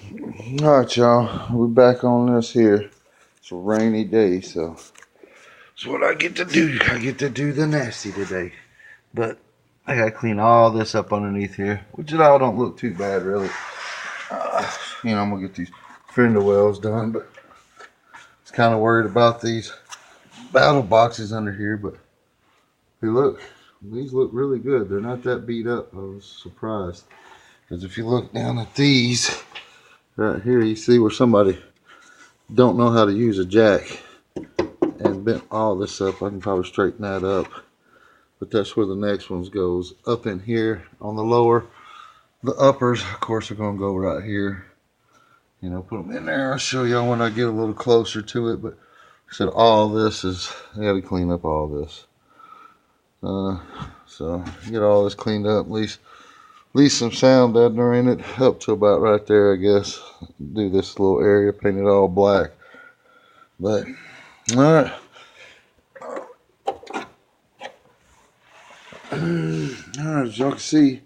Alright, y'all, we're back on this here. It's a rainy day, so that's what I get to do. I get to do the nasty today. But I gotta clean all this up underneath here, which it all don't look too bad, really. I'm gonna get these fender wells done, but I was kind of worried about these battle boxes under here. But hey, look, these look really good. They're not that beat up. I was surprised, because if you look down at these right here, you see where somebody don't know how to use a jack and bent all this up. I can probably straighten that up, but that's where the next ones goes, up in here on the lower. The uppers, of course, are going to go right here. Put them in there. I'll show y'all when I get a little closer to it. But like I said, all this is, I got to clean up all this. So get all this cleaned up, at least some sound deadener in it, up to about right there, I guess. Do this little area, paint it all black. But all right. Alright, as y'all can see,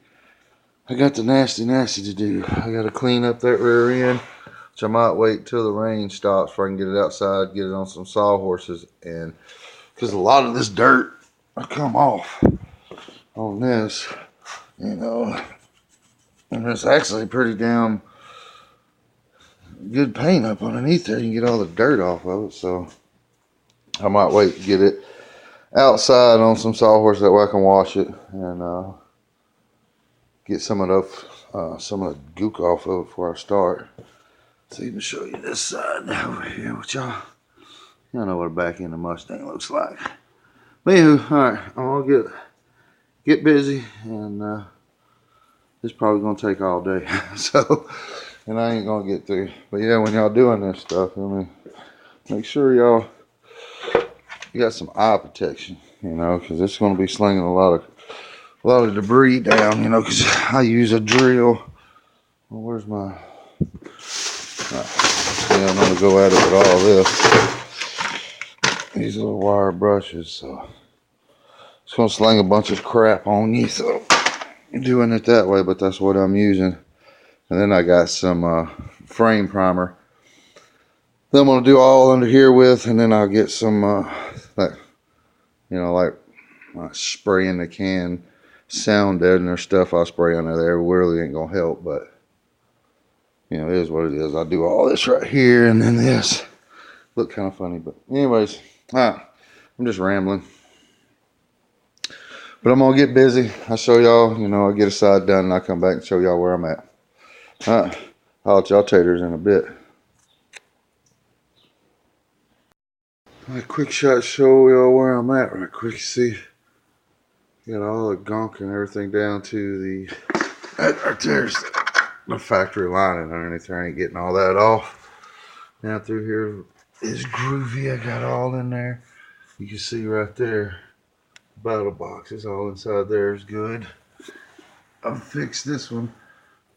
I got the nasty to do. I got to clean up that rear end, which I might wait till the rain stops before I can get it outside, get it on some sawhorses, and because a lot of this dirt will come off on this, and it's actually pretty damn good paint up underneath there. You can get all the dirt off of it, so I might wait to get it outside on some sawhorse, that way I can wash it and get some of the gook off of it before I start. So even show you this side over here, which y'all know what a back end of Mustang looks like. But anywho, all right, I'm gonna get busy, and it's probably gonna take all day. So, and I ain't gonna get through. But yeah, when y'all doing this stuff, make sure y'all got some eye protection, because it's going to be slinging a lot of debris down, because I use a drill. Well, where's my? I'm going to go at it with all this. These little wire brushes, so it's going to sling a bunch of crap on you. So I'm doing it that way, but that's what I'm using. And then I got some frame primer that I'm going to do all under here with, and then I'll get some like spray in the can sound deadener stuff. I'll spray under there. It really ain't gonna help, but it is what it is. I'll do all this right here, and then this look kind of funny, but anyways, I'm just rambling, but I'm gonna get busy. I'll show y'all, I'll get a side done, and I'll come back and show y'all where I'm at. I'll let y'all taters in a bit. A quick shot show y'all where I'm at right quick. See, got all the gunk and everything down to the right there's the factory lining underneath there. I ain't getting all that off. Now through here is groovy. I got all in there. You can see right there, battle boxes all inside there is good. I've fixed this one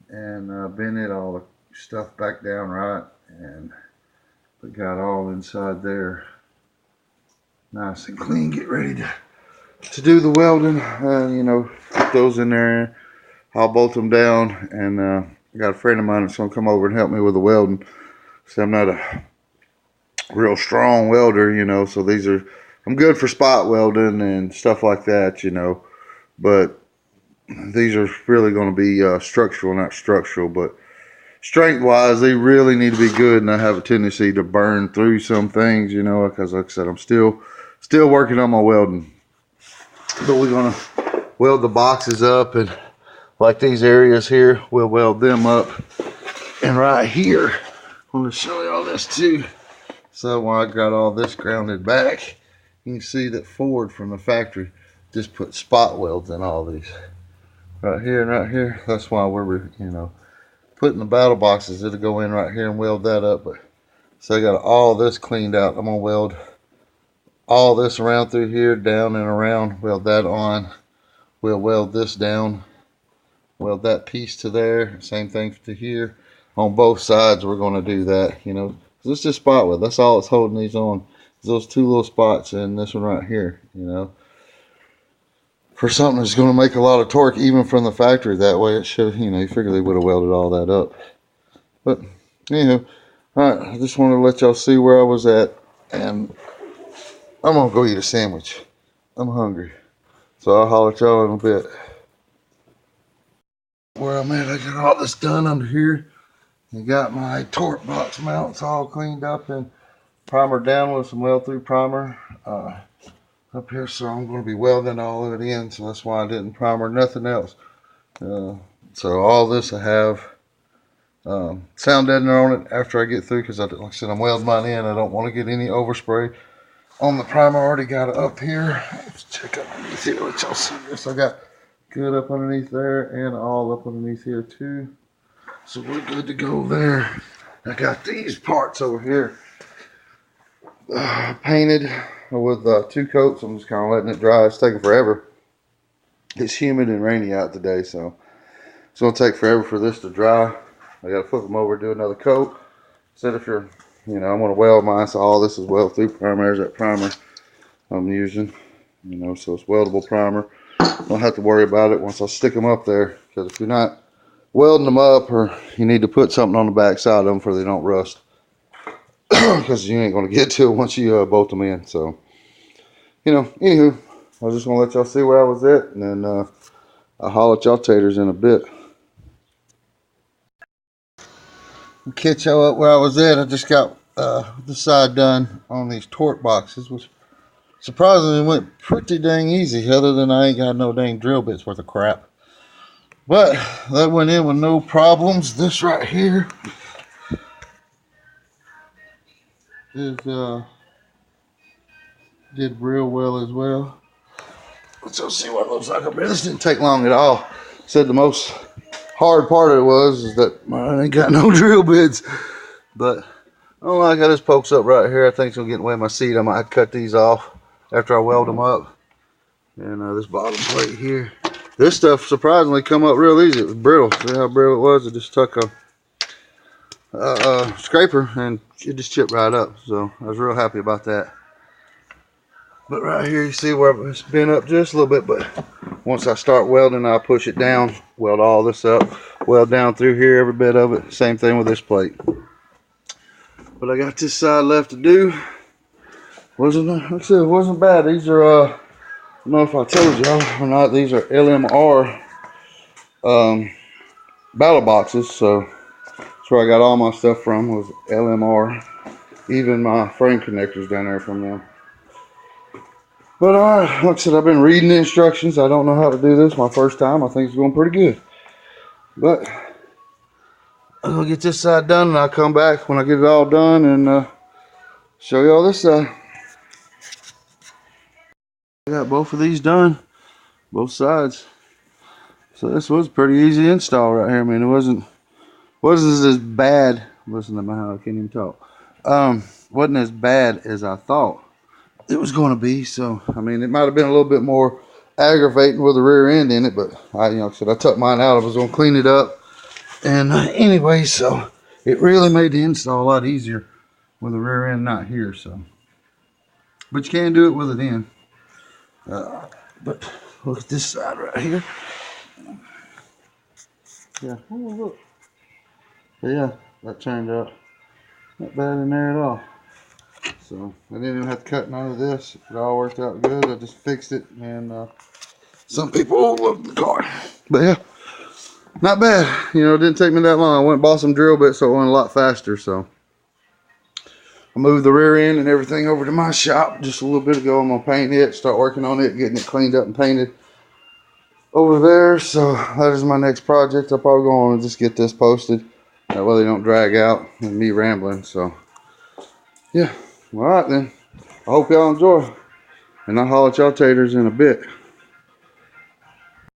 and bent it all the stuff back down right, and got all inside there nice and clean. Get ready to do the welding, put those in there. I'll bolt them down, and I got a friend of mine that's gonna come over and help me with the welding. So I'm not a real strong welder, so I'm good for spot welding and stuff like that, but these are really going to be structural, not structural, but strength wise they really need to be good, and I have a tendency to burn through some things, because like I said, I'm still working on my welding. But we're gonna weld the boxes up, and like these areas here, we'll weld them up. And right here, I'm gonna show you all this too. So when I got all this grounded back, you can see that Ford from the factory just put spot welds in all these. Right here and right here. That's why we're, putting the battle boxes. It'll go in right here and weld that up. But so I got all this cleaned out. I'm gonna weld all this around through here, down and around, weld that on. We'll weld this down, weld that piece to there, same thing to here. On both sides we're going to do that, it's just spot weld. That's all it's holding these on, those two little spots and this one right here, for something that's going to make a lot of torque even from the factory. That way it should, you figure they would have welded all that up. But anyhow, alright, I just wanted to let y'all see where I was at, and I'm gonna go eat a sandwich. I'm hungry. So I'll holler at y'all in a bit. Where I'm at, I got all this done under here. I got my torque box mounts all cleaned up and primer down with some weld through primer up here. So I'm going to be welding all of it in. So that's why I didn't primer nothing else. So all this I have sound deadener on it after I get through, because like I said, I'm welding mine in. I don't want to get any overspray on the primer. I already got it up here. Let's check underneath here. Let y'all see this. I got good up underneath there and all up underneath here too. So we're good to go there. I got these parts over here painted with 2 coats. I'm just kind of letting it dry. It's taking forever. It's humid and rainy out today, so it's going to take forever for this to dry. I got to flip them over, do another coat. Said if you're, I'm going to weld mine, so all this is weld through primer. There's that primer I'm using, so it's weldable primer. Don't have to worry about it once I stick them up there, because if you're not welding them up, or you need to put something on the back side of them before they don't rust, because you ain't going to get to it once you bolt them in. So, anywho, I was just going to let y'all see where I was at, and then I'll holler at y'all taters in a bit. I'll catch y'all up where I was at. I just got the side done on these torque boxes, which surprisingly went pretty dang easy, other than I ain't got no dang drill bits worth of crap. But that went in with no problems. This right here is did real well as well. Let's go see what it looks like. I bet this didn't take long at all. Said the most hard part of it is that I ain't got no drill bits. But I don't like how this pokes up right here. I think it's gonna get in the way of my seat. I might cut these off after I weld them up. And this bottom plate here. This stuff surprisingly come up real easy. It was brittle. See how brittle it was? It just took a scraper and it just chipped right up. So I was real happy about that. But right here you see where it's been up just a little bit, but once I start welding, I'll push it down, weld all this up, weld down through here, every bit of it. Same thing with this plate. But I got this side left to do. Like I said, it wasn't bad. These are I don't know if I told y'all or not, these are LMR battle boxes. So that's where I got all my stuff from, was LMR. Even my frame connectors down there from them. But alright, like I said, I've been reading the instructions. I don't know how to do this my first time. I think it's going pretty good. But I'll get this side done, and I'll come back when I get it all done and show you all this side. I got both of these done, both sides. So this was a pretty easy install right here. I mean, it wasn't as bad. Listen to my how I can't even talk. Wasn't as bad as I thought it was going to be. So I mean, it might have been a little bit more aggravating with the rear end in it, but like I said, I took mine out. I was going to clean it up, and anyway, so it really made the install a lot easier with the rear end not here. So, but you can do it with it in. But look at this side right here. Yeah, oh, look. But yeah, that turned out not bad in there at all. So I didn't even have to cut none of this. It all worked out good. I just fixed it, and some people love the car. But yeah, not bad. It didn't take me that long. I went and bought some drill bits, so it went a lot faster. So I moved the rear end and everything over to my shop just a little bit ago. I'm gonna paint it, start working on it, getting it cleaned up and painted over there. So that is my next project. I'll probably go on and just get this posted. That way they don't drag out and me rambling. So yeah, all right then. I hope y'all enjoy, and I'll holler at y'all taters in a bit.